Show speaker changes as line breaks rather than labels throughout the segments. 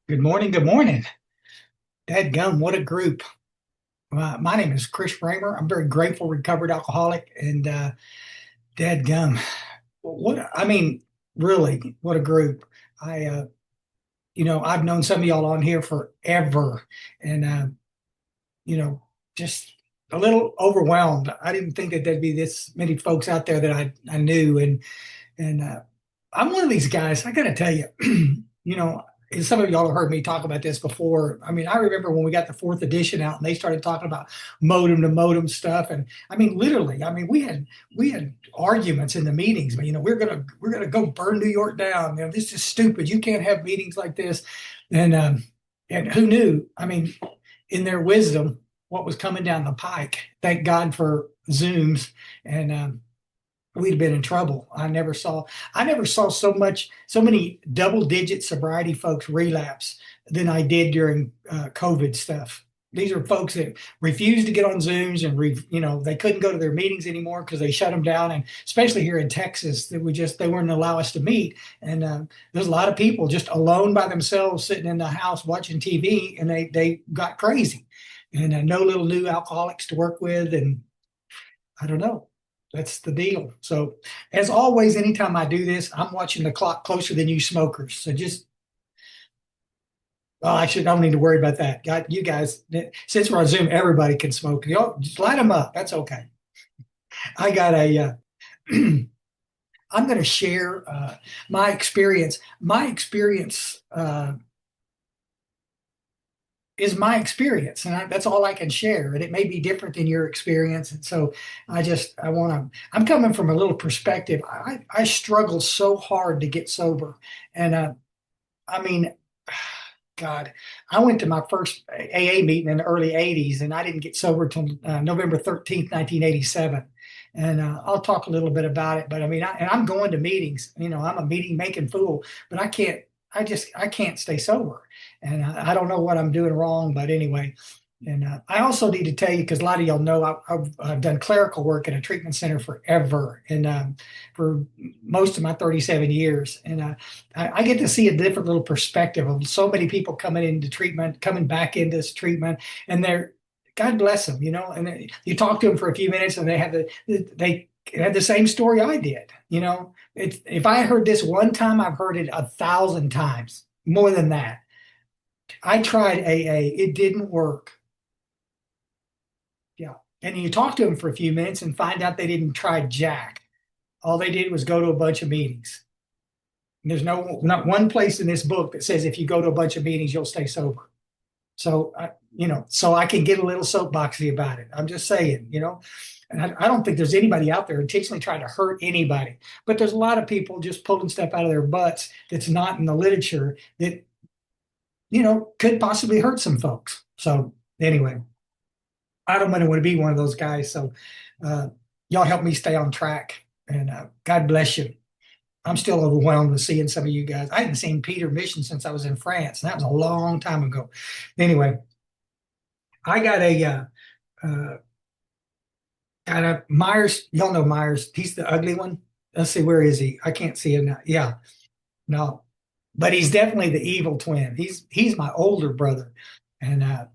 Good morning. Good morning. Dadgum, what a group. My name is Chris Raymer. I'm very grateful, recovered alcoholic, and dadgum, really, what a group. I, I've known some of y'all on here forever, and you know, just a little overwhelmed. I didn't think that there'd be this many folks out there that I knew, and I'm one of these guys. I got to tell you, you know, and some of y'all have heard me talk about this before. I mean, I remember when we got the fourth edition out and they started talking about modem to modem stuff, and I mean, literally, I mean, we had arguments in the meetings. But we're gonna go burn New York down. This is stupid. You can't have meetings like this, and who knew? I mean, in their wisdom, what was coming down the pike. Thank God for Zooms and. We'd have been in trouble. I never saw so many double digit sobriety folks relapse than I did during COVID stuff. These are folks that refused to get on Zooms and they couldn't go to their meetings anymore because they shut them down. And especially here in Texas, they wouldn't allow us to meet. And there's a lot of people just alone by themselves sitting in the house watching TV, and they got crazy. And no little new alcoholics to work with, and I don't know. That's the deal. So, as always, anytime I do this, I'm watching the clock closer than you smokers. So I don't need to worry about that. God, you guys, since we're on Zoom, everybody can smoke. Just light them up. That's okay. I got I'm going to share my experience. My experience is my experience, and that's all I can share. And it may be different than your experience. And so I'm coming from a little perspective. I struggled so hard to get sober. And I mean, God, I went to my first AA meeting in the early 80s, and I didn't get sober till November 13th, 1987. And I'll talk a little bit about it. But I mean, I'm going to meetings. I'm a meeting making fool, but I can't stay sober. And I don't know what I'm doing wrong, but anyway. And I also need to tell you, because a lot of y'all know I've done clerical work in a treatment center forever, and for most of my 37 years. And I get to see a different little perspective of so many people coming into treatment, coming back into this treatment, and God bless them, and you talk to them for a few minutes, and they had the same story I did. If I heard this one time, I've heard it 1,000 times, more than that. I tried AA, it didn't work. Yeah. And you talk to them for a few minutes and find out they didn't try jack. All they did was go to a bunch of meetings. And there's not one place in this book that says if you go to a bunch of meetings, you'll stay sober. So, so I can get a little soapboxy about it. I'm just saying, and I don't think there's anybody out there intentionally trying to hurt anybody, but there's a lot of people just pulling stuff out of their butts that's not in the literature that, could possibly hurt some folks. So anyway, I don't want to be one of those guys. So y'all help me stay on track, and God bless you. I'm still overwhelmed with seeing some of you guys. I hadn't seen Peter Mission since I was in France, and that was a long time ago. Anyway, I got a Myers. Y'all know Myers. He's the ugly one. Let's see, where is he? I can't see him now. Yeah, no, but he's definitely the evil twin. He's my older brother, and I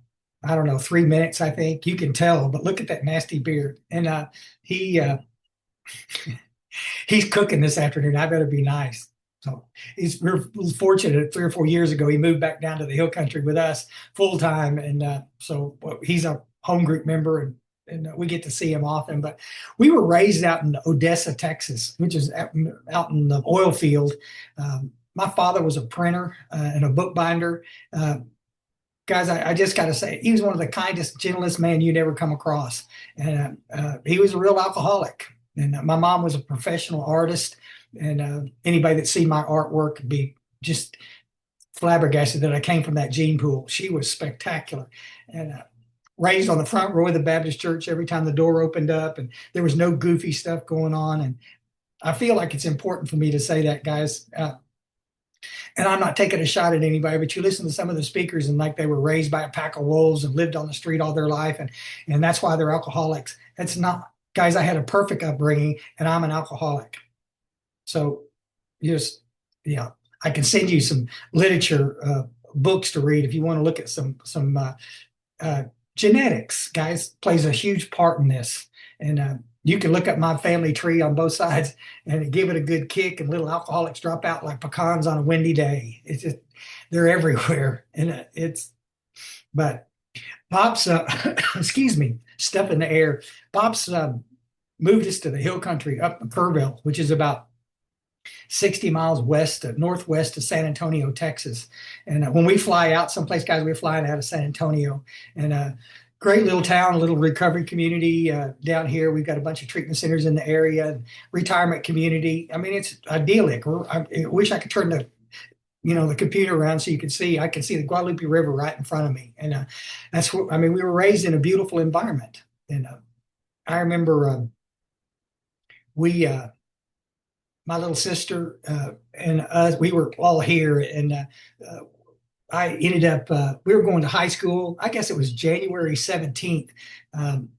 don't know, 3 minutes, I think. You can tell, but look at that nasty beard. And he he's cooking this afternoon. I better be nice. So we're fortunate. 3 or 4 years ago, he moved back down to the hill country with us full time, and so he's a home group member, and we get to see him often. But we were raised out in Odessa, Texas, which is out in the oil field. My father was a printer and a bookbinder. Guys, I just got to say, he was one of the kindest, gentlest man you'd ever come across. And he was a real alcoholic. And my mom was a professional artist. And anybody that see my artwork would be just flabbergasted that I came from that gene pool. She was spectacular. And raised on the front row of the Baptist church every time the door opened up. And there was no goofy stuff going on. And I feel like it's important for me to say that, guys. And I'm not taking a shot at anybody, but you listen to some of the speakers and like they were raised by a pack of wolves and lived on the street all their life. And that's why they're alcoholics. That's not, guys, I had a perfect upbringing and I'm an alcoholic. So just, yeah, I can send you some literature books to read if you want to look at some uh, genetics, guys, plays a huge part in this. And you can look at my family tree on both sides and give it a good kick, and little alcoholics drop out like pecans on a windy day. It's just they're everywhere, and but Pops, excuse me, step in the air. Pops moved us to the hill country up in Kerrville, which is about 60 miles northwest of San Antonio, Texas. And when we fly out someplace, guys, we're flying out of San Antonio, and great little town, little recovery community down here. We've got a bunch of treatment centers in the area, retirement community. I mean, it's idyllic. I wish I could turn the computer around so you could see. I can see the Guadalupe River right in front of me, and that's what I mean. We were raised in a beautiful environment, and I remember we my little sister and us, we were all here, and I ended up, we were going to high school. I guess it was January 17th. Um,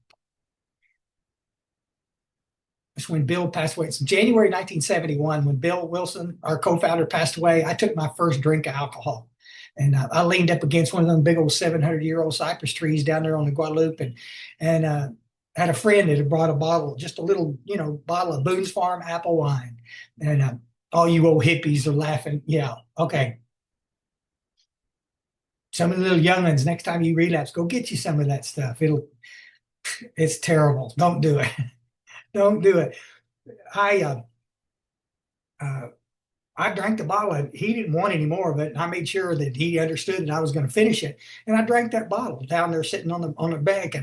it's when Bill passed away. It's January 1971 when Bill Wilson, our co-founder, passed away. I took my first drink of alcohol. And I leaned up against one of them big old 700-year-old cypress trees down there on the Guadalupe, and had a friend that had brought a bottle, just a little, bottle of Boone's Farm apple wine. And all you old hippies are laughing. Yeah, okay. Some of the little youngins, next time you relapse, go get you some of that stuff. It's terrible. Don't do it. Don't do it. I uh, I drank the bottle, and he didn't want any more of it. And I made sure that he understood that I was going to finish it. And I drank that bottle down there sitting on the bank,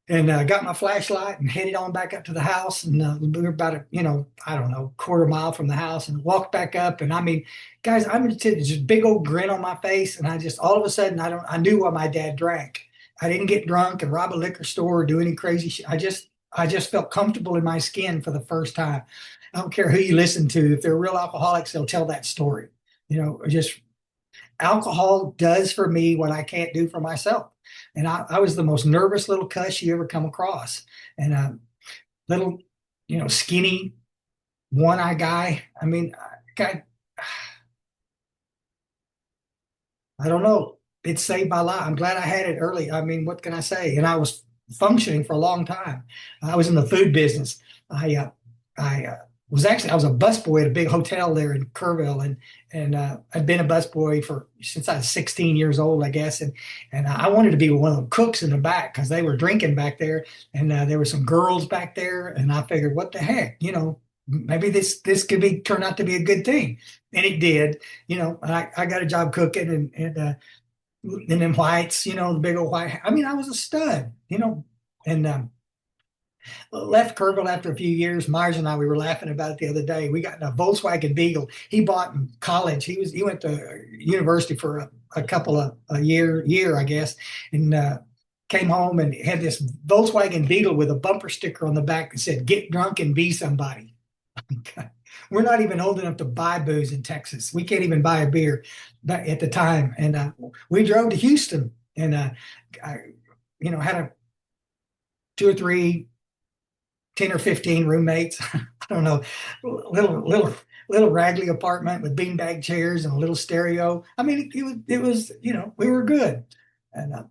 and got my flashlight and headed on back up to the house. And we were about I don't know, quarter mile from the house, and walked back up. And I mean, guys, I'm just big old grin on my face. And I just, all of a sudden, I knew what my dad drank. I didn't get drunk and rob a liquor store or do any crazy shit. I just felt comfortable in my skin for the first time. I don't care who you listen to. If they're real alcoholics, they'll tell that story. Just alcohol does for me what I can't do for myself. And I was the most nervous little cuss you ever come across. And little, skinny, one-eye guy. I mean, guy, I don't know. It saved my life. I'm glad I had it early. I mean, what can I say? And I was functioning for a long time. I was in the food business. I was a busboy at a big hotel there in Kerrville, and I'd been a busboy since I was 16 years old, I guess, and I wanted to be one of the cooks in the back because they were drinking back there, and there were some girls back there, and I figured, what the heck, maybe this could turn out to be a good thing, and it did. I got a job cooking, and then whites, the big old white. I mean, I was a stud, and left Kerrville after a few years. Myers and I, we were laughing about it the other day. We got a Volkswagen Beetle he bought in college. He went to university for a couple of a year, I guess, and came home and had this Volkswagen Beetle with a bumper sticker on the back that said, "Get drunk and be somebody." We're not even old enough to buy booze in Texas. We can't even buy a beer at the time. And we drove to Houston, and I, had a two or three 10 or 15 roommates. I don't know, little raggedy apartment with beanbag chairs and a little stereo. I mean, it was we were good. And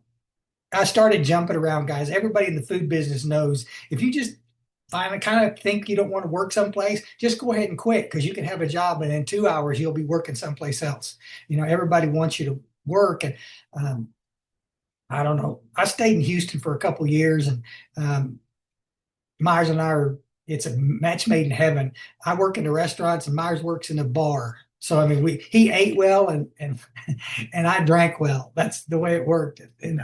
I started jumping around, guys. Everybody in the food business knows if you just finally kind of think you don't want to work someplace, just go ahead and quit, because you can have a job and in 2 hours you'll be working someplace else. Everybody wants you to work. And I don't know. I stayed in Houston for a couple of years, and Myers and it's a match made in heaven. I work in the restaurants and Myers works in the bar. So, I mean, he ate well, and and I drank well. That's the way it worked. And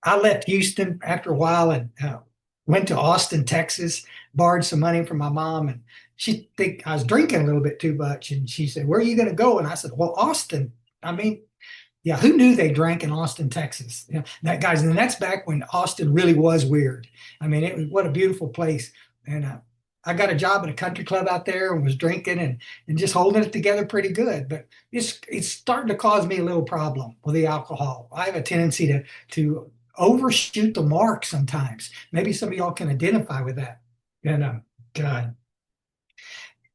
I left Houston after a while, and went to Austin, Texas, borrowed some money from my mom, and she think I was drinking a little bit too much. And she said, "Where are you going to go?" And I said, "Well, Austin." I mean, yeah, who knew they drank in Austin, Texas? That guys, and that's back when Austin really was weird. I mean, what a beautiful place. And I got a job at a country club out there and was drinking and just holding it together pretty good. But it's starting to cause me a little problem with the alcohol. I have a tendency to overshoot the mark sometimes. Maybe some of y'all can identify with that. And God,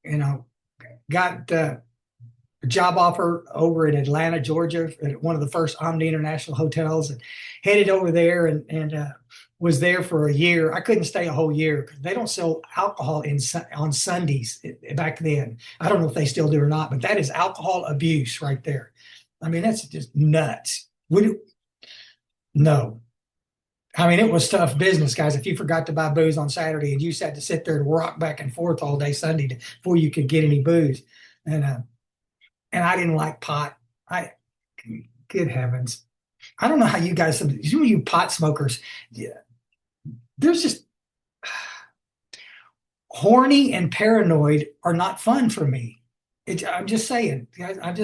you know, got a job offer over in Atlanta, Georgia, at one of the first Omni International hotels, and headed over there and was there for a year. I couldn't stay a whole year because they don't sell alcohol on Sundays back then. I don't know if they still do or not, but that is alcohol abuse right there. I mean, that's just nuts. No. I mean, it was tough business, guys. If you forgot to buy booze on Saturday and you just had to sit there and rock back and forth all day Sunday before you could get any booze, and and I didn't like pot. I, good heavens, I don't know how you guys, you pot smokers, yeah, there's just horny and paranoid are not fun for me. I'm just saying, guys, I'm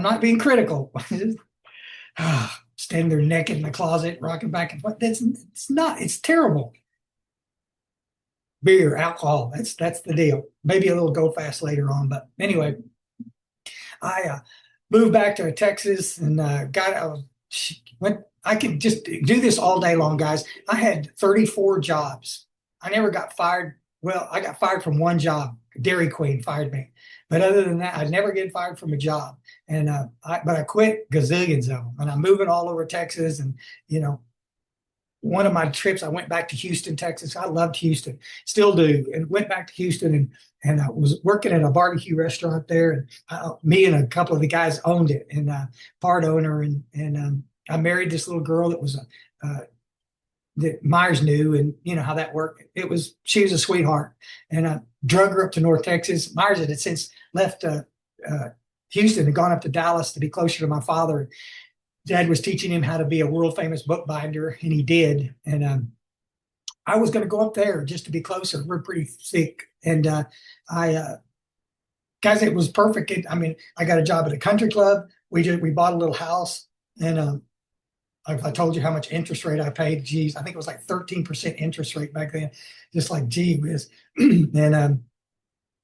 not being critical. Standing there naked in the closet, rocking back and forth. It's not. It's terrible. Beer, alcohol. That's the deal. Maybe a little go fast later on, but anyway, I moved back to Texas and got out. Went. I could just do this all day long, guys. I had 34 jobs. I never got fired. Well, I got fired from one job. Dairy Queen fired me, but other than that, I never get fired from a job. And but I quit gazillions of them, and I'm moving all over Texas. And you know, one of my trips, I went back to Houston, Texas. I loved Houston, still do, and went back to Houston and I was working at a barbecue restaurant there. And me and a couple of the guys owned it, and part owner, and I married this little girl that was that Myers knew, and you know how that worked. She was a sweetheart, and I drug her up to North Texas. Myers had since left Houston and gone up to Dallas to be closer to my father. Dad was teaching him how to be a world famous bookbinder, and he did. And I was going to go up there just to be closer. We're pretty sick, and I guys, it was perfect. I mean, I got a job at a country club. We bought a little house, and I told you how much interest rate I paid. Geez, I think it was like 13% interest rate back then. Just like gee whiz, and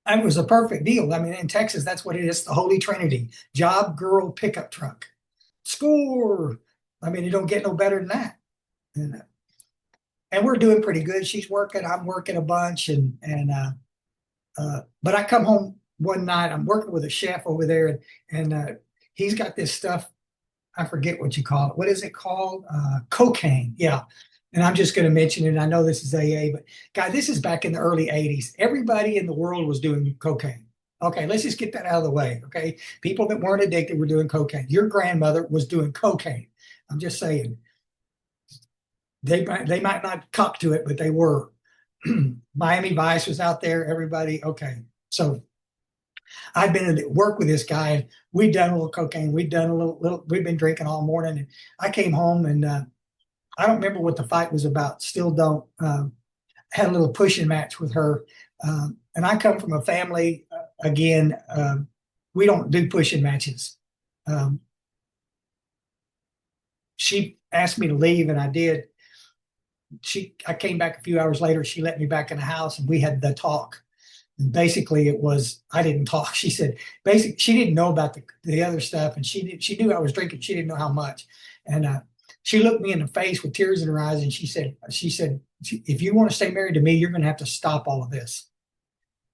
it was a perfect deal. I mean, in Texas, that's what it is, the Holy Trinity: job, girl, pickup truck. Score. I mean, you don't get no better than that. And we're doing pretty good. She's working, I'm working a bunch, but I come home one night. I'm working with a chef over there, and he's got this stuff. I forget what you call it. What is it called? Cocaine. Yeah. And I'm just going to mention it. I know this is AA, but guy, this is back in the early 80s. Everybody in the world was doing cocaine. Okay, let's just get that out of the way. Okay, people that weren't addicted were doing cocaine. Your grandmother was doing cocaine. I'm just saying. They might not cop to it, but they were. Miami Vice was out there. Everybody. Okay, so I've been at work with this guy. And we'd done a little cocaine. We'd done a little. We've been drinking all morning. And I came home and I don't remember what the fight was about. Still don't. Had a little pushing match with her. And I come from a family, again, we don't do pushing matches. She asked me to leave, and I did. I came back a few hours later. She let me back in the house, and we had the talk. And basically, it was I didn't talk. She said, basically, she didn't know about the other stuff, and she knew I was drinking. She didn't know how much, and she looked me in the face with tears in her eyes, and she said, if you want to stay married to me, you're going to have to stop all of this.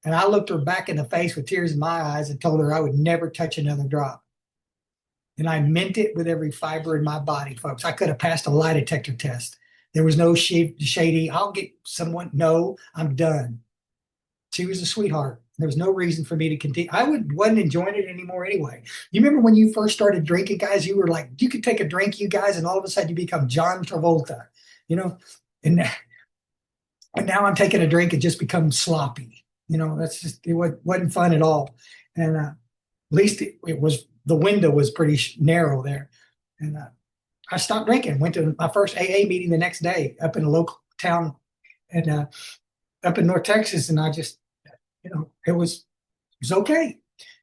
And I looked her back in the face with tears in my eyes and told her I would never touch another drop. And I meant it with every fiber in my body, folks. I could have passed a lie detector test. There was no shady, I'll get someone. No, I'm done. She was a sweetheart. There was no reason for me to continue. Wasn't enjoying it anymore anyway. You remember when you first started drinking, guys, you were like, you could take a drink, you guys, and all of a sudden you become John Travolta, you know? And now I'm taking a drink and just become sloppy. You know, that's just, it wasn't fun at all. And at least it was, the window was pretty narrow there. And I stopped drinking, went to my first AA meeting the next day up in a local town and up in North Texas. And I just, it was okay.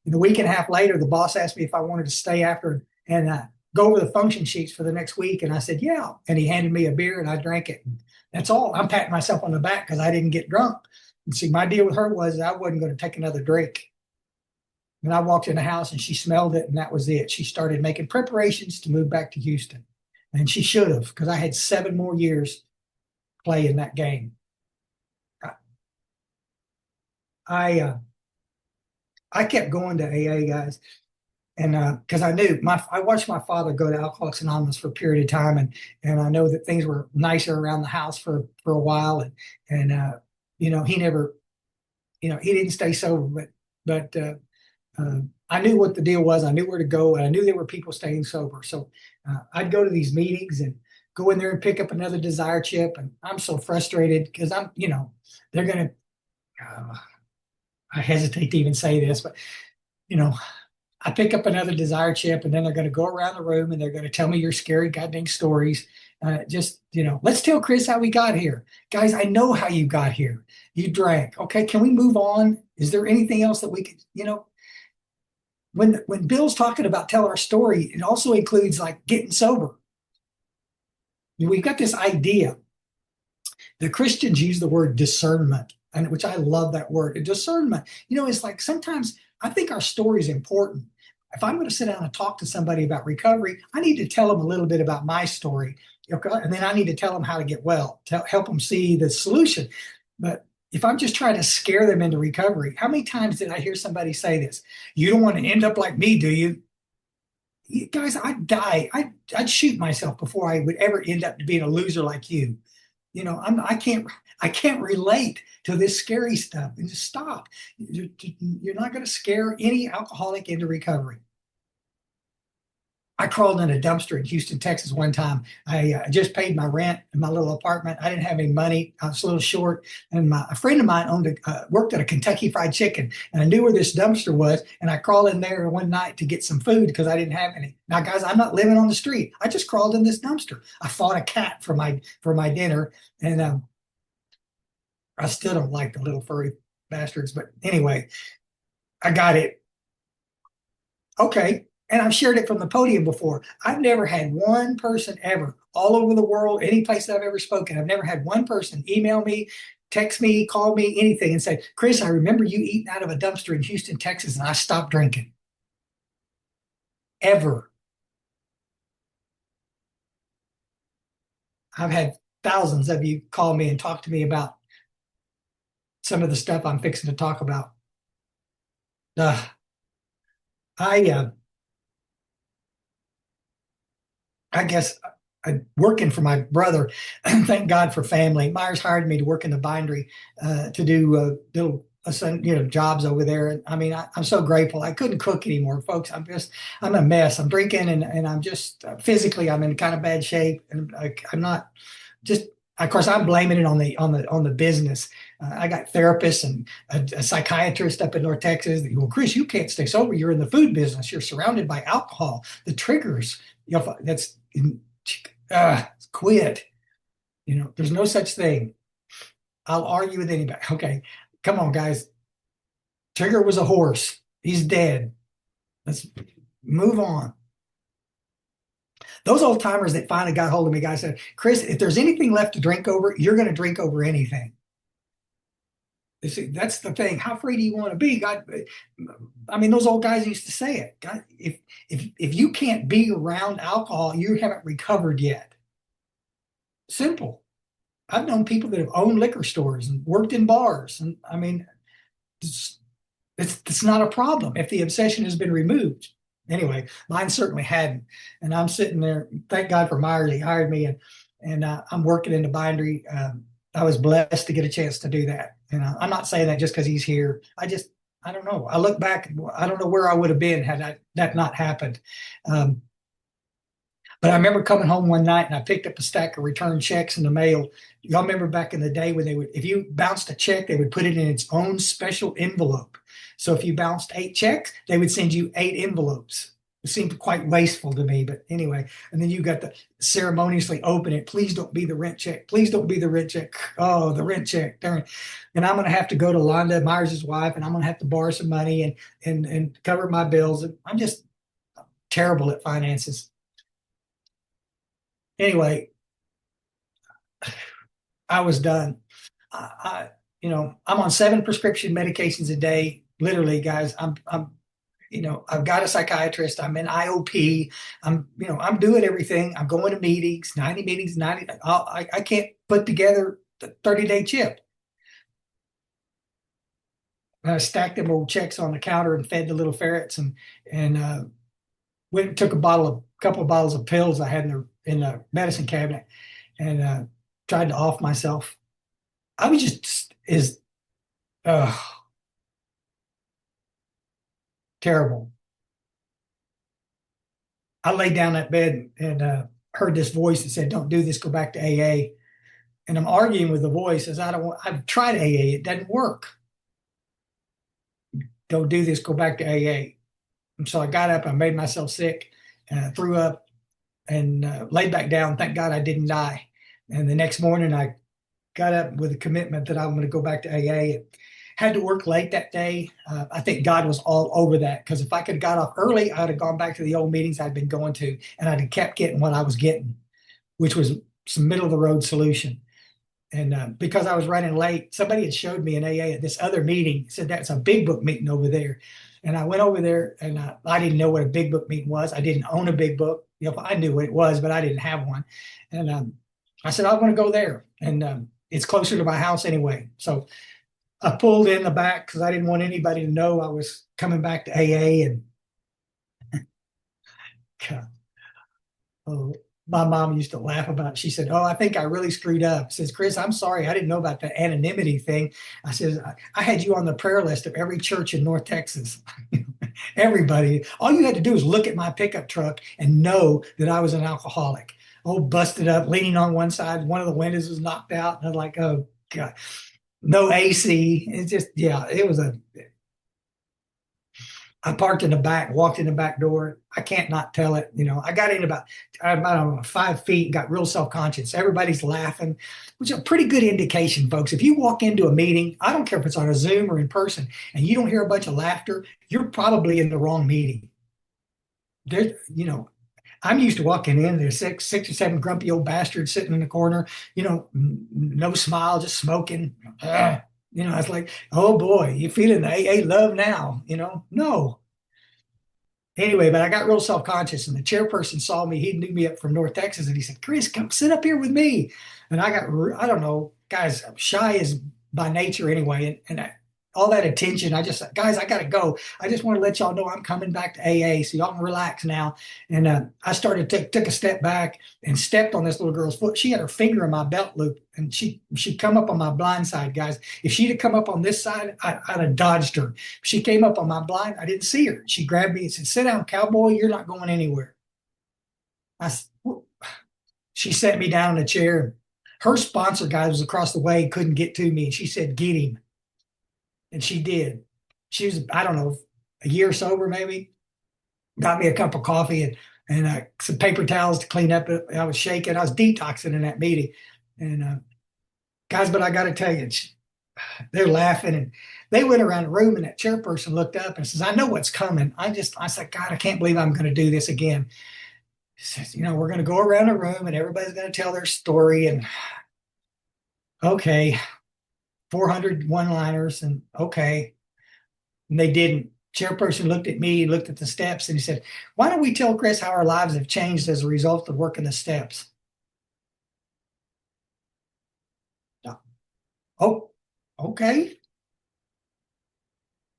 And a week and a half later, the boss asked me if I wanted to stay after and go over the function sheets for the next week. And I said, yeah. And he handed me a beer and I drank it. And that's all. I'm patting myself on the back because I didn't get drunk. And see, my deal with her was I wasn't going to take another drink. And I walked in the house and she smelled it, and that was it. She started making preparations to move back to Houston. And she should have, because I had 7 more years playing that game. I I kept going to AA, guys. And because I watched my father go to Alcoholics Anonymous for a period of time, and I know that things were nicer around the house for a while, and he never, he didn't stay sober, but I knew what the deal was. I knew where to go, and I knew there were people staying sober. So I'd go to these meetings and go in there and pick up another desire chip, and I'm so frustrated because they're gonna. Uh, I hesitate to even say this, but you know, I pick up another desire chip, and then they're going to go around the room and they're going to tell me your scary goddamn stories. Let's tell Chris how we got here. Guys, I know how you got here. You drank. Okay, can we move on? Is there anything else that we could, when Bill's talking about tell our story, it also includes like getting sober. We've got this idea. The Christians use the word discernment, and which I love that word. Discernment. It's like sometimes I think our story is important. If I'm going to sit down and talk to somebody about recovery, I need to tell them a little bit about my story. Okay? And then I need to tell them how to get well, to help them see the solution. But if I'm just trying to scare them into recovery, how many times did I hear somebody say this? You don't want to end up like me, do you? Guys, I'd die. I'd shoot myself before I would ever end up being a loser like you. I can't relate to this scary stuff. And just stop. You're not going to scare any alcoholic into recovery. I crawled in a dumpster in Houston, Texas one time. I just paid my rent in my little apartment. I didn't have any money. I was a little short. And a friend of mine worked at a Kentucky Fried Chicken, and I knew where this dumpster was. And I crawled in there one night to get some food because I didn't have any. Now, guys, I'm not living on the street. I just crawled in this dumpster. I fought a cat for my dinner, and I still don't like the little furry bastards. But anyway, I got it. Okay. And I've shared it from the podium before. I've never had one person ever, all over the world, any place that I've ever spoken, I've never had one person email me, text me, call me, anything, and say, Chris, I remember you eating out of a dumpster in Houston, Texas, and I stopped drinking. Ever. I've had thousands of you call me and talk to me about some of the stuff I'm fixing to talk about. Uh, I I guess working for my brother. Thank God for family. Myers hired me to work in the bindery to do little jobs over there. And I mean, I'm so grateful. I couldn't cook anymore, folks. I'm a mess. I'm drinking, and I'm just physically I'm in kind of bad shape, and I'm not just. Of course, I'm blaming it on the business. I got therapists and a psychiatrist up in North Texas. Well, Chris, you can't stay sober. You're in the food business. You're surrounded by alcohol. The triggers. That's quit. There's no such thing. I'll argue with anybody. Okay, come on, guys. Trigger was a horse. He's dead. Let's move on. Those old timers that finally got hold of me, guys, said, Chris, if there's anything left to drink over, you're going to drink over anything. See, that's the thing. How free do you want to be? God, I mean, those old guys used to say it. God, if you can't be around alcohol, you haven't recovered yet. Simple. I've known people that have owned liquor stores and worked in bars, and I mean, it's not a problem if the obsession has been removed. Anyway, mine certainly hadn't, and I'm sitting there. Thank God for Myers; he hired me, and I'm working in the bindery. I was blessed to get a chance to do that. And I'm not saying that just because he's here. I don't know. I look back, I don't know where I would have been had that not happened. But I remember coming home one night and I picked up a stack of return checks in the mail. Y'all remember back in the day when if you bounced a check, they would put it in its own special envelope. So if you bounced 8 checks, they would send you 8 envelopes. It seemed quite wasteful to me, but anyway. And then you got to ceremoniously open it. Please don't be the rent check. Please don't be the rent check. Oh, the rent check. Darn. And I'm going to have to go to Londa, Myers' wife, and I'm going to have to borrow some money and cover my bills. I'm just terrible at finances. Anyway, I was done. I'm on 7 prescription medications a day. Literally, guys, I've got a psychiatrist. I'm in IOP. I'm doing everything. I'm going to meetings, 90 meetings, 90. I can't put together the 30-day chip. stacked them old checks on the counter and fed the little ferrets, and went and took couple of bottles of pills I had in the medicine cabinet, and tried to off myself. I was just is terrible. I laid down that bed and heard this voice that said, "Don't do this. Go back to AA." And I'm arguing with the voice as I don't want. I've tried AA. It doesn't work. Don't do this. Go back to AA. And so I got up. I made myself sick, and I threw up and laid back down. Thank God I didn't die. And the next morning, I got up with a commitment that I'm going to go back to AA. Had to work late that day. I think God was all over that, because if I could have got off early, I'd have gone back to the old meetings I'd been going to, and I'd have kept getting what I was getting, which was some middle of the road solution. And because I was running late, somebody had showed me an AA at this other meeting, said that's a big book meeting over there. And I went over there, and I didn't know what a big book meeting was. I didn't own a big book. I knew what it was, but I didn't have one. And I said, I want to go there. And it's closer to my house anyway. So I pulled in the back because I didn't want anybody to know I was coming back to AA. And oh, my mom used to laugh about it. She said, "Oh, I think I really screwed up." Says, "Chris, I'm sorry. I didn't know about the anonymity thing." I said, I had you on the prayer list of every church in North Texas. Everybody. All you had to do was look at my pickup truck and know that I was an alcoholic. Oh, busted up, leaning on one side. One of the windows was knocked out. And I was like, oh, God. No AC. It's just, yeah, it was I parked in the back, walked in the back door. I can't not tell it. I got in about, I don't know, 5 feet, got real self-conscious. Everybody's laughing, which is a pretty good indication, folks. If you walk into a meeting, I don't care if it's on a Zoom or in person, and you don't hear a bunch of laughter, you're probably in the wrong meeting. There. I'm used to walking in, there's six or seven grumpy old bastards sitting in the corner, no smile, just smoking. It's like, oh boy, you feeling the AA love now? No. Anyway, but I got real self-conscious, and the chairperson saw me. He knew me up from North Texas, and he said, "Chris, come sit up here with me." And I don't know, guys, I'm shy as by nature anyway, and all that attention. I just, guys, I got to go. I just want to let y'all know I'm coming back to AA, so y'all can relax now. And I started took a step back and stepped on this little girl's foot. She had her finger in my belt loop, and she'd come up on my blind side, guys. If she'd have come up on this side, I'd have dodged her. She came up on my blind. I didn't see her. She grabbed me and said, "Sit down, cowboy. You're not going anywhere." I, she set me down in a chair. Her sponsor guy was across the way, couldn't get to me, and she said, "Get him." And she did. She was, I don't know, a year sober maybe. Got me a cup of coffee and some paper towels to clean up. I was shaking. I was detoxing in that meeting. And guys, but I got to tell you, they're laughing, and they went around the room, and that chairperson looked up and says, "I know what's coming." I said, "God, I can't believe I'm going to do this again." He says, "We're going to go around the room, and everybody's going to tell their story." And okay, 400 one-liners, and okay. And they didn't. Chairperson looked at me, looked at the steps, and he said, "Why don't we tell Chris how our lives have changed as a result of working the steps?" Oh, okay.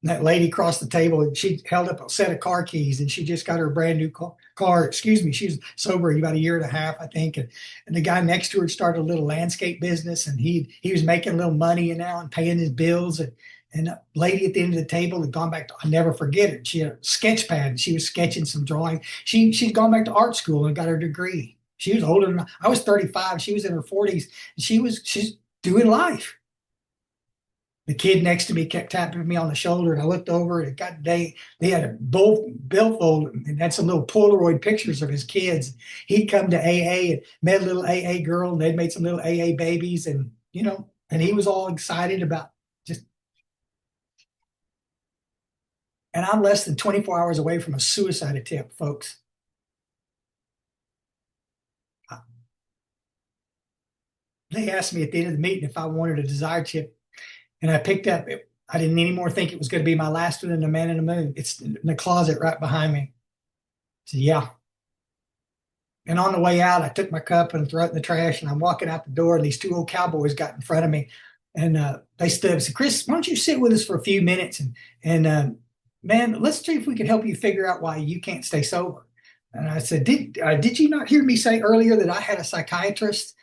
And that lady across the table, and she held up a set of car keys, and she just got her brand new car. Excuse me, she was sober about a year and a half, I think. And the guy next to her started a little landscape business, and he was making a little money now and paying his bills. And a lady at the end of the table had gone back to, I never forget it. She had a sketch pad, and she was sketching some drawing. She'd gone back to art school and got her degree. She was older than I was 35. She was in her 40s. And she's doing life. The kid next to me kept tapping me on the shoulder, and I looked over, and they had a billfold and had some little Polaroid pictures of his kids. He'd come to AA and met a little AA girl, and they'd made some little AA babies, and and he was all excited about just. And I'm less than 24 hours away from a suicide attempt, folks. They asked me at the end of the meeting if I wanted a desire chip, and I picked up. I didn't anymore think it was going to be my last one in the Man in the Moon. It's in the closet right behind me. So yeah. And on the way out, I took my cup and threw it in the trash, and I'm walking out the door, and these two old cowboys got in front of me, And they stood up and said, Chris, why don't you sit with us for a few minutes and man, let's see if we can help you figure out why you can't stay sober. And I said, did you not hear me say earlier that I had a psychiatrist?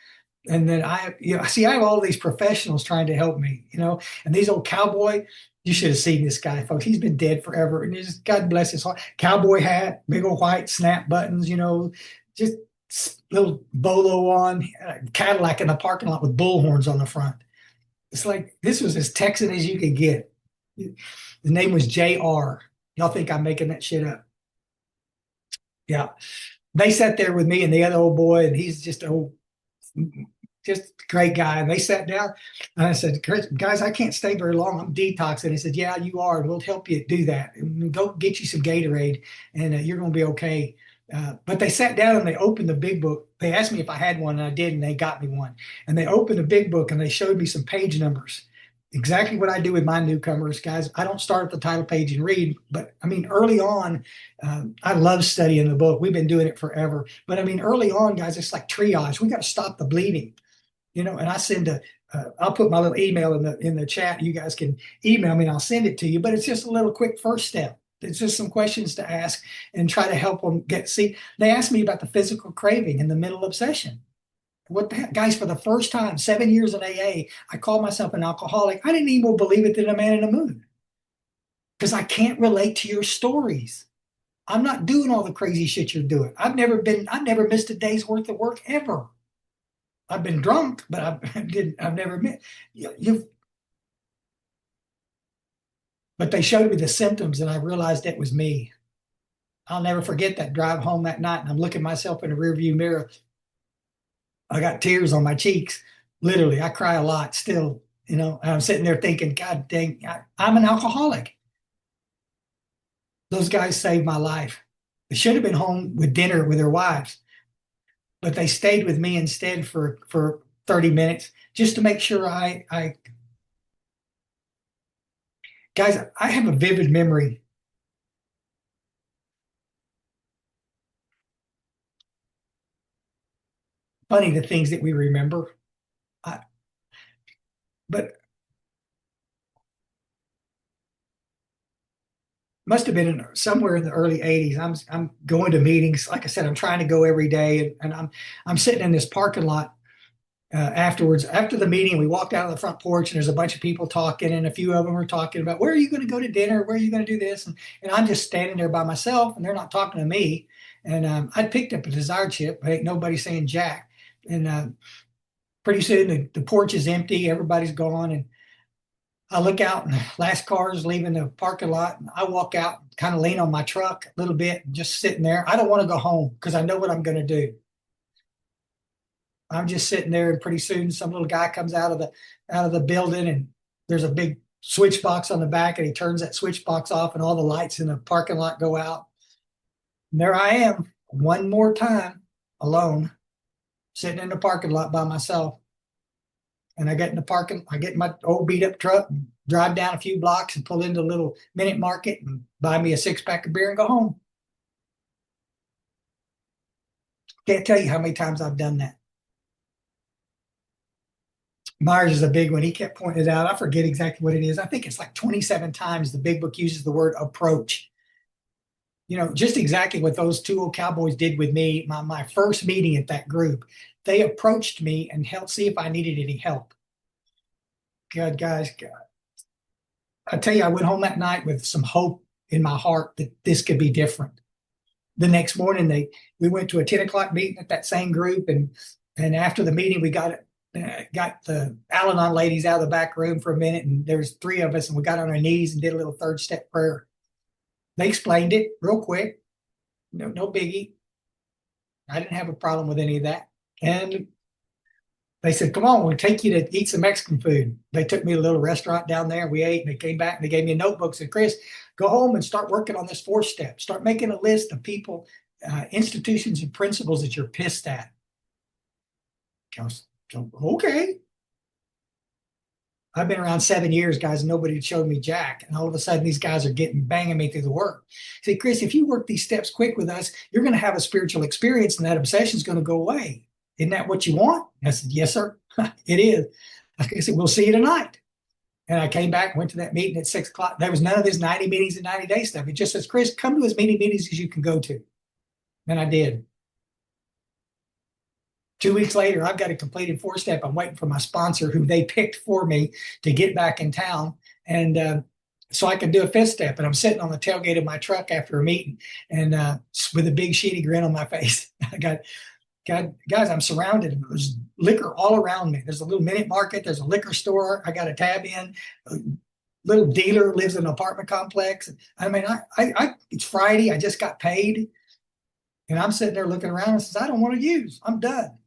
And then I have all these professionals trying to help me, and these old cowboy, you should have seen this guy, folks. He's been dead forever. And just, God bless his heart. Cowboy hat, big old white snap buttons, just little bolo on, Cadillac in the parking lot with bull horns on the front. It's like, this was as Texan as you could get. His name was JR. Y'all think I'm making that shit up? Yeah. They sat there with me and the other old boy, and he's just just a great guy. And they sat down and I said, guys, I can't stay very long. I'm detoxing. He said, yeah, you are. And we'll help you do that. And go get you some Gatorade and you're going to be okay. But they sat down and they opened the big book. They asked me if I had one, and I did, and they got me one. And they opened the big book and they showed me some page numbers. Exactly what I do with my newcomers, guys. I don't start at the title page and read, but I mean, early on, I love studying the book. We've been doing it forever. But I mean, early on, guys, it's like triage. We got to stop the bleeding, and I I'll put my little email in the chat. You guys can email me and I'll send it to you. But it's just a little quick first step. It's just some questions to ask and try to help them see. They asked me about the physical craving and the mental obsession. What the heck, guys, for the first time, 7 years in AA, I call myself an alcoholic. I didn't even believe it in A Man in the Moon because I can't relate to your stories. I'm not doing all the crazy shit you're doing. I've never missed a day's worth of work ever. I've been drunk, but I've never missed. But they showed me the symptoms and I realized it was me. I'll never forget that drive home that night and I'm looking myself in the rearview mirror. I got tears on my cheeks. Literally, I cry a lot still, and I'm sitting there thinking, God dang, I'm an alcoholic. Those guys saved my life. They should have been home with dinner with their wives, but they stayed with me instead for 30 minutes just to make sure guys, I have a vivid memory. Funny the things that we remember. But must have been somewhere in the early 80s. I'm going to meetings. Like I said, I'm trying to go every day, and I'm sitting in this parking lot afterwards. After the meeting, we walked out of the front porch, and there's a bunch of people talking, and a few of them were talking about where are you going to go to dinner, where are you going to do this, and I'm just standing there by myself, and they're not talking to me. And I picked up a desired chip, but ain't nobody saying jack. And pretty soon the porch is empty, everybody's gone, and I look out and the last car is leaving the parking lot. And I walk out, kind of lean on my truck a little bit, and just sitting there. I don't want to go home because I know what I'm going to do. I'm just sitting there, and pretty soon some little guy comes out of the building, and there's a big switch box on the back, and he turns that switch box off, and all the lights in the parking lot go out. And there I am, one more time, alone, sitting in the parking lot by myself. And I get in my old beat up truck and drive down a few blocks and pull into a little minute market and buy me a 6-pack of beer and go home. Can't tell you how many times I've done that. Myers is a big one. He kept pointing it out. I forget exactly what it is. I think it's like 27 times the big book uses the word approach. Just exactly what those two old cowboys did with me. My first meeting at that group, they approached me and helped see if I needed any help. God, guys, God. I tell you, I went home that night with some hope in my heart that this could be different. The next morning, we went to a 10 o'clock meeting at that same group, and after the meeting, we got the Al-Anon ladies out of the back room for a minute, and there was 3 of us, and we got on our knees and did a little 3rd step prayer. They explained it real quick. No biggie. I didn't have a problem with any of that. And they said, come on, we'll take you to eat some Mexican food. They took me to a little restaurant down there. We ate, and they came back and they gave me a notebook. Said, Chris, go home and start working on this 4th step. Start making a list of people, institutions, and principles that you're pissed at. Okay. I've been around 7 years, guys, and nobody showed me jack. And all of a sudden, these guys are banging me through the work. Say, Chris, if you work these steps quick with us, you're going to have a spiritual experience, and that obsession is going to go away. Isn't that what you want? I said, yes, sir. It is. I said, we'll see you tonight. And I came back, went to that meeting at 6 o'clock. There was none of this 90 meetings in 90 days stuff. It just says, Chris, come to as many meetings as you can go to. And I did. 2 weeks later, I've got a completed 4-step. I'm waiting for my sponsor, who they picked for me, to get back in town. And so I could do a 5th step. And I'm sitting on the tailgate of my truck after a meeting and with a big shitty grin on my face. I got, guys, I'm surrounded. There's liquor all around me. There's a little minute market. There's a liquor store. I got a tab in. A little dealer lives in an apartment complex. I mean, it's Friday. I just got paid. And I'm sitting there looking around and says, I don't want to use. I'm done.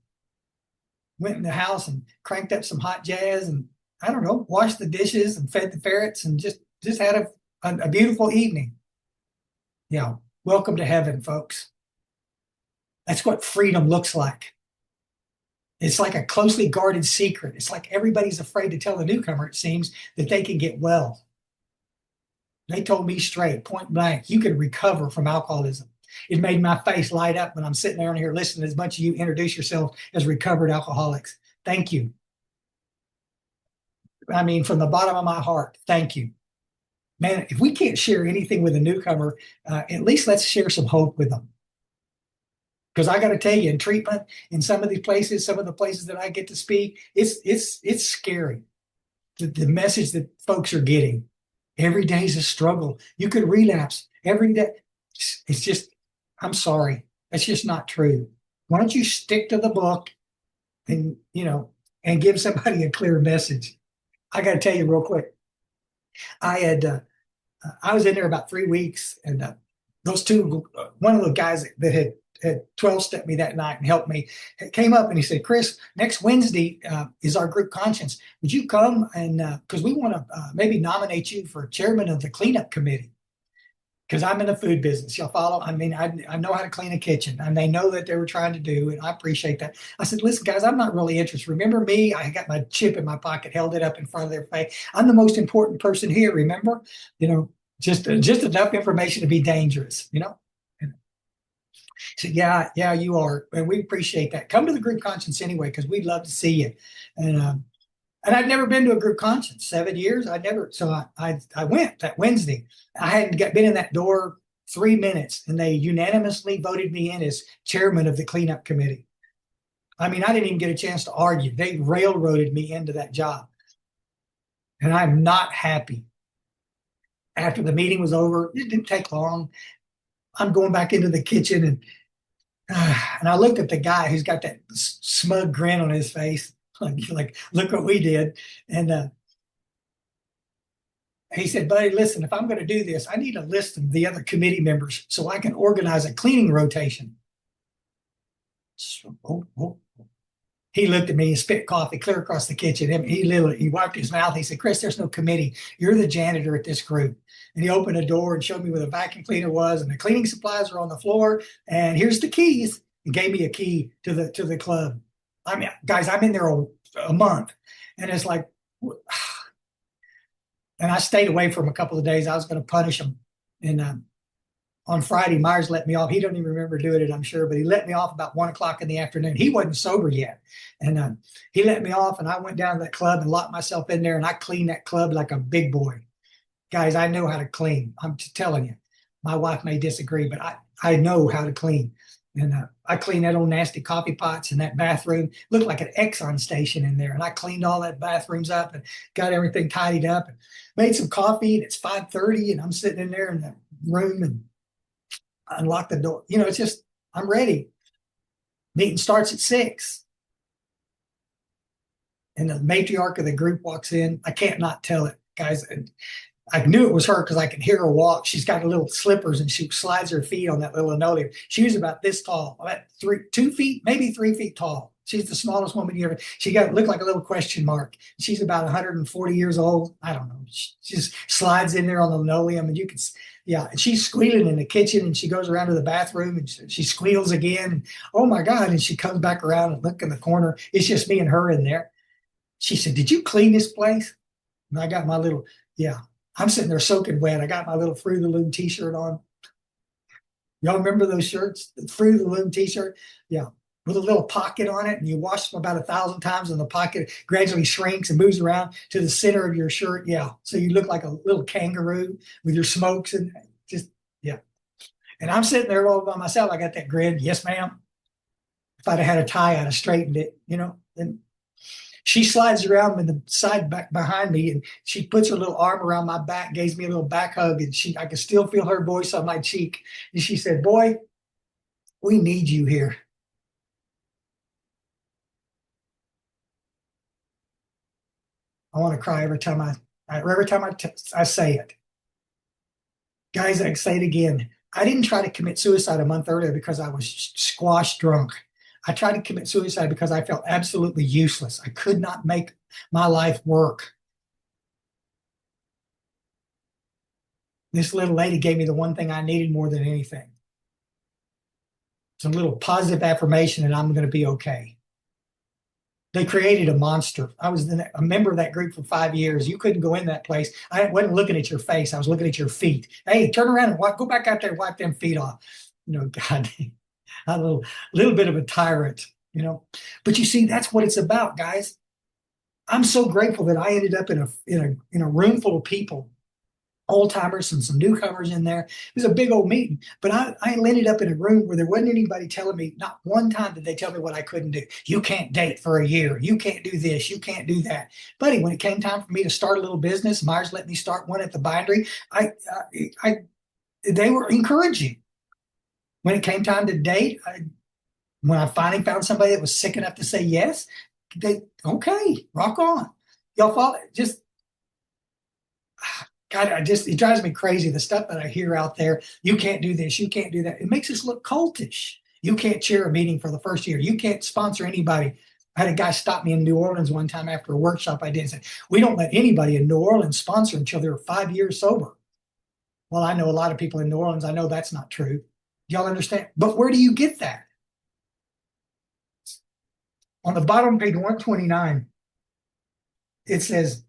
Went in the house and cranked up some hot jazz and, I don't know, washed the dishes and fed the ferrets and just had a beautiful evening. Yeah. Welcome to heaven, folks. That's what freedom looks like. It's like a closely guarded secret. It's like everybody's afraid to tell the newcomer, it seems, that they can get well. They told me straight, point blank, you can recover from alcoholism. It made my face light up when I'm sitting there here listening as much as you introduce yourself as recovered alcoholics. Thank you. I mean, from the bottom of my heart, thank you. Man, if we can't share anything with a newcomer, at least let's share some hope with them. Because I got to tell you, in treatment, in some of these places, some of the places that I get to speak, it's scary. The message that folks are getting. Every day is a struggle. You could relapse every day. It's just, I'm sorry. That's just not true. Why don't you stick to the book and, and give somebody a clear message? I got to tell you real quick. I was in there about 3 weeks, and those two, one of the guys that had 12-stepped me that night and helped me, came up and he said, Chris, next Wednesday is our group conscience. Would you come? And because we want to maybe nominate you for chairman of the cleanup committee. Because I'm in the food business. Y'all follow? I mean, I know how to clean a kitchen, and they know that they were trying to do, and I appreciate that. I said, listen, guys, I'm not really interested. Remember me? I got my chip in my pocket, held it up in front of their face. I'm the most important person here, remember? Just enough information to be dangerous, And so, yeah, you are. And we appreciate that. Come to the group conscience anyway, because we'd love to see you. And I'd never been to a group conscience, 7 years. So I went that Wednesday. I hadn't been in that door 3 minutes, and they unanimously voted me in as chairman of the cleanup committee. I mean, I didn't even get a chance to argue. They railroaded me into that job. And I'm not happy. After the meeting was over, it didn't take long. I'm going back into the kitchen, and I looked at the guy who's got that smug grin on his face. Like, look what we did. And he said, buddy, listen, if I'm going to do this, I need a list of the other committee members so I can organize a cleaning rotation. So, He looked at me and spit coffee clear across the kitchen. He wiped his mouth. He said, Chris, there's no committee. You're the janitor at this group. And he opened a door and showed me where the vacuum cleaner was, and the cleaning supplies were on the floor. And here's the keys. He gave me a key to the club. I mean, guys, I'm in there a month, and it's like, and I stayed away from him a couple of days. I was going to punish him. And on Friday, Myers let me off. He don't even remember doing it, I'm sure, but he let me off about 1 o'clock in the afternoon. He wasn't sober yet. And he let me off, and I went down to that club and locked myself in there, and I cleaned that club like a big boy. Guys, I know how to clean. I'm telling you. My wife may disagree, but I know how to clean. And I cleaned that old nasty coffee pots in that bathroom. Looked like an Exxon station in there. And I cleaned all that bathrooms up and got everything tidied up and made some coffee. And it's 5:30, and I'm sitting in there in the room and unlocked the door. It's just, I'm ready. Meeting starts at 6. And the matriarch of the group walks in. I can't not tell it, guys. I knew it was her because I could hear her walk. She's got little slippers, and she slides her feet on that little linoleum. She was about this tall, about 2 feet, maybe 3 feet tall. She's the smallest woman you ever. She looked like a little question mark. She's about 140 years old. I don't know. She just slides in there on the linoleum, and you can, and she's squealing in the kitchen, and she goes around to the bathroom, and she squeals again. And, oh my God. And she comes back around and look in the corner. It's just me and her in there. She said, did you clean this place? And I got my little, I'm sitting there soaking wet. I got my little Fruit of the Loom t-shirt on. Y'all remember those shirts? The Fruit of the Loom t-shirt? Yeah. with a little pocket on it, and you wash them about 1,000 times, and the pocket gradually shrinks and moves around to the center of your shirt. Yeah, so you look like a little kangaroo with your smokes and just yeah. And I'm sitting there all by myself. I got that grin. Yes, ma'am. If I'd have had a tie, I'd have straightened it. And she slides around in the side back behind me, and she puts her little arm around my back, gives me a little back hug, and I can still feel her voice on my cheek. And she said, "Boy, we need you here." I want to cry every time I say it. Guys, I say it again. I didn't try to commit suicide a month earlier because I was squash drunk. I tried to commit suicide because I felt absolutely useless. I could not make my life work. This little lady gave me the one thing I needed more than anything. It's a little positive affirmation that I'm going to be okay. They created a monster. I was a member of that group for 5 years. You couldn't go in that place. I wasn't looking at your face. I was looking at your feet. Hey, turn around and go back out there and wipe them feet off. God, a little bit of a tyrant. But you see, that's what it's about, guys. I'm so grateful that I ended up in a room full of people, old timers and some newcomers in there. It was a big old meeting, but I ended up in a room where there wasn't anybody telling me, not one time did they tell me what I couldn't do. You can't date for a year. You can't do this. You can't do that. Buddy, when it came time for me to start a little business, Myers let me start one at the bindery. They were encouraging. When it came time to date, when I finally found somebody that was sick enough to say yes, okay, rock on. Y'all follow, just God, it drives me crazy. The stuff that I hear out there, you can't do this, you can't do that. It makes us look cultish. You can't chair a meeting for the first year. You can't sponsor anybody. I had a guy stop me in New Orleans one time after a workshop I did and said, "We don't let anybody in New Orleans sponsor until they're 5 years sober." Well, I know a lot of people in New Orleans. I know that's not true. Y'all understand? But where do you get that? On the bottom of page 129, it says,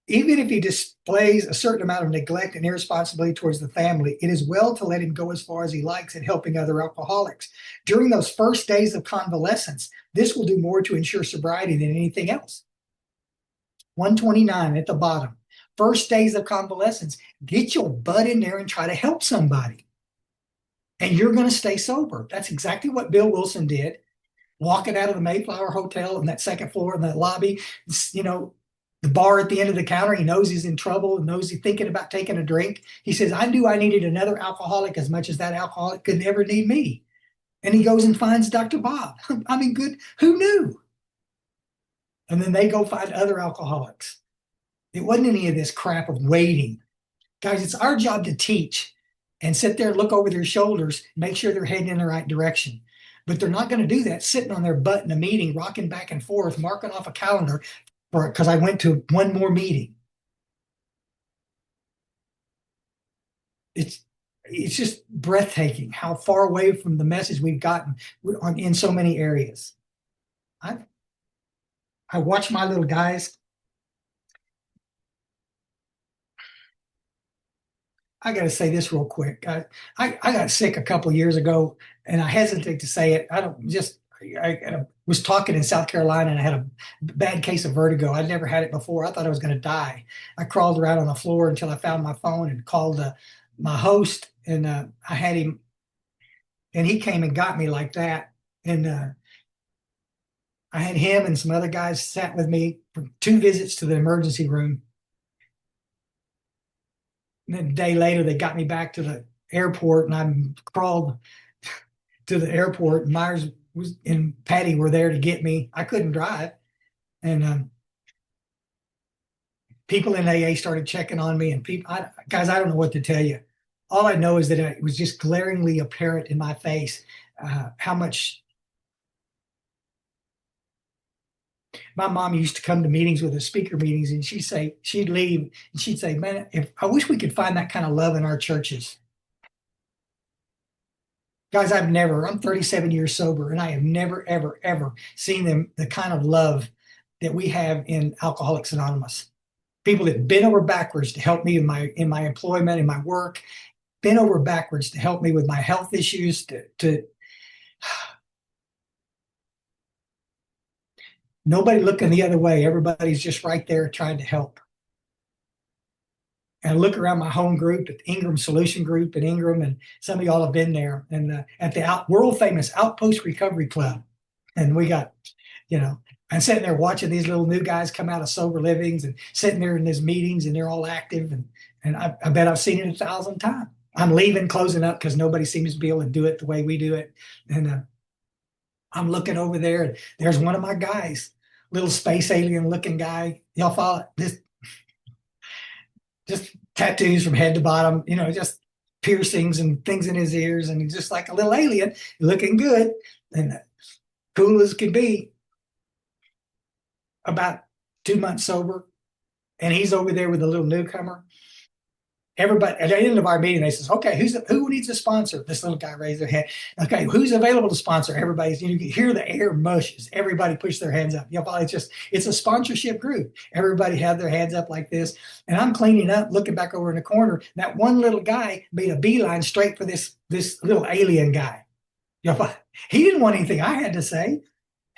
even if he displays a certain amount of neglect and irresponsibility towards the family, it is well to let him go as far as he likes in helping other alcoholics. During those first days of convalescence, this will do more to ensure sobriety than anything else. 129 at the bottom. First days of convalescence, get your butt in there and try to help somebody. And you're going to stay sober. That's exactly what Bill Wilson did. Walking out of the Mayflower Hotel in that second floor in the lobby, the bar at the end of the counter, he knows he's in trouble and knows he's thinking about taking a drink. He says, I knew I needed another alcoholic as much as that alcoholic could never need me. And he goes and finds Dr. Bob. I mean, good. Who knew? And then they go find other alcoholics. It wasn't any of this crap of waiting. Guys, it's our job to teach and sit there and look over their shoulders, make sure they're heading in the right direction. But they're not going to do that sitting on their butt in a meeting, rocking back and forth, marking off a calendar because I went to one more meeting. It's just breathtaking how far away from the message we've gotten in so many areas. I watch my little guys. I got to say this real quick. I got sick a couple of years ago, and I hesitate to say it. I was talking in South Carolina, and I had a bad case of vertigo. I'd never had it before. I thought I was going to die. I crawled around on the floor until I found my phone and called my host, and I had him, and he came and got me like that. And I had him and some other guys sat with me for 2 visits to the emergency room. And then a day later, they got me back to the airport, and I crawled to the airport. Myers and Patty were there to get me. I couldn't drive. And people in AA started checking on me. And guys, I don't know what to tell you. All I know is that it was just glaringly apparent in my face how much my mom used to come to meetings with us, speaker meetings, and she'd leave and she'd say, man, I wish we could find that kind of love in our churches. Guys, I'm 37 years sober, and I have never, ever, ever seen the kind of love that we have in Alcoholics Anonymous. People that bent over backwards to help me in my employment, in my work, bent over backwards to help me with my health issues, to Nobody looking the other way. Everybody's just right there trying to help. And I look around my home group at Ingram Solution Group in Ingram, and some of y'all have been there, and at the world famous Outpost Recovery Club. And we got, you know, I'm sitting there watching these little new guys come out of sober livings and sitting there in these meetings, and they're all active. And I bet I've seen it 1,000 times. I'm leaving, closing up because nobody seems to be able to do it the way we do it. And I'm looking over there, and there's one of my guys, little space alien looking guy. Y'all follow this? Just tattoos from head to bottom, just piercings and things in his ears, and he's just like a little alien, looking good and cool as can be. About 2 months sober, and he's over there with a little newcomer. Everybody at the end of our meeting, they says, "Okay, who needs a sponsor?" This little guy raised their hand. "Okay, who's available to sponsor?" Everybody's, you can hear the air mushes. Everybody push their hands up. It's a sponsorship group. Everybody had their hands up like this, and I'm cleaning up, looking back over in the corner. That one little guy made a beeline straight for this little alien guy. He didn't want anything I had to say.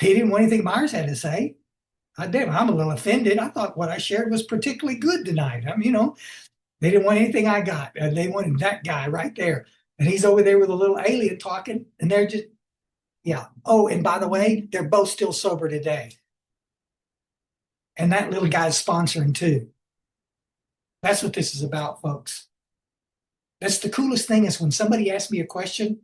He didn't want anything Myers had to say. I'm a little offended. I thought what I shared was particularly good tonight. They didn't want anything I got. They wanted that guy right there. And he's over there with a little alien talking, and they're just, yeah. Oh, and by the way, they're both still sober today. And that little guy's sponsoring too. That's what this is about, folks. That's the coolest thing is when somebody asks me a question.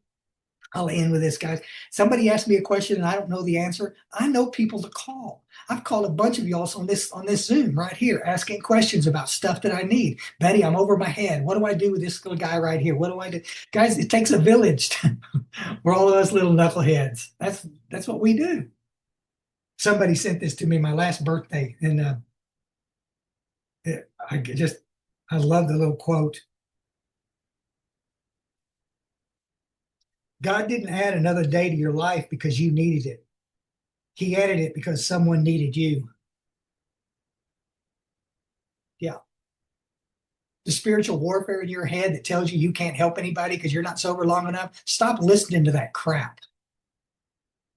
I'll end with this, guys. Somebody asked me a question and I don't know the answer. I know people to call. I've called a bunch of y'all on this Zoom right here, asking questions about stuff that I need. Betty, I'm over my head. What do I do with this little guy right here? What do I do? Guys, it takes a village. We're all of us little knuckleheads. That's what we do. Somebody sent this to me my last birthday, and I love the little quote. God didn't add another day to your life because you needed it. He added it because someone needed you. Yeah. The spiritual warfare in your head that tells you can't help anybody because you're not sober long enough, stop listening to that crap.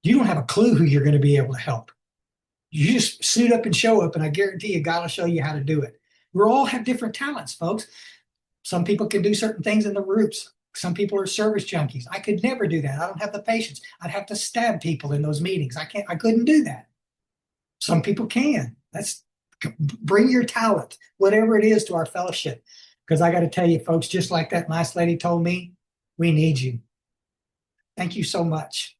You don't have a clue who you're going to be able to help. You just suit up and show up, and I guarantee you God will show you how to do it. We all have different talents, folks. Some people can do certain things in the groups. Some people are service junkies. I could never do that. I don't have the patience. I'd have to stab people in those meetings. I couldn't do that. Some people can. Bring your talent, whatever it is, to our fellowship. Because I got to tell you, folks, just like that nice lady told me, we need you. Thank you so much.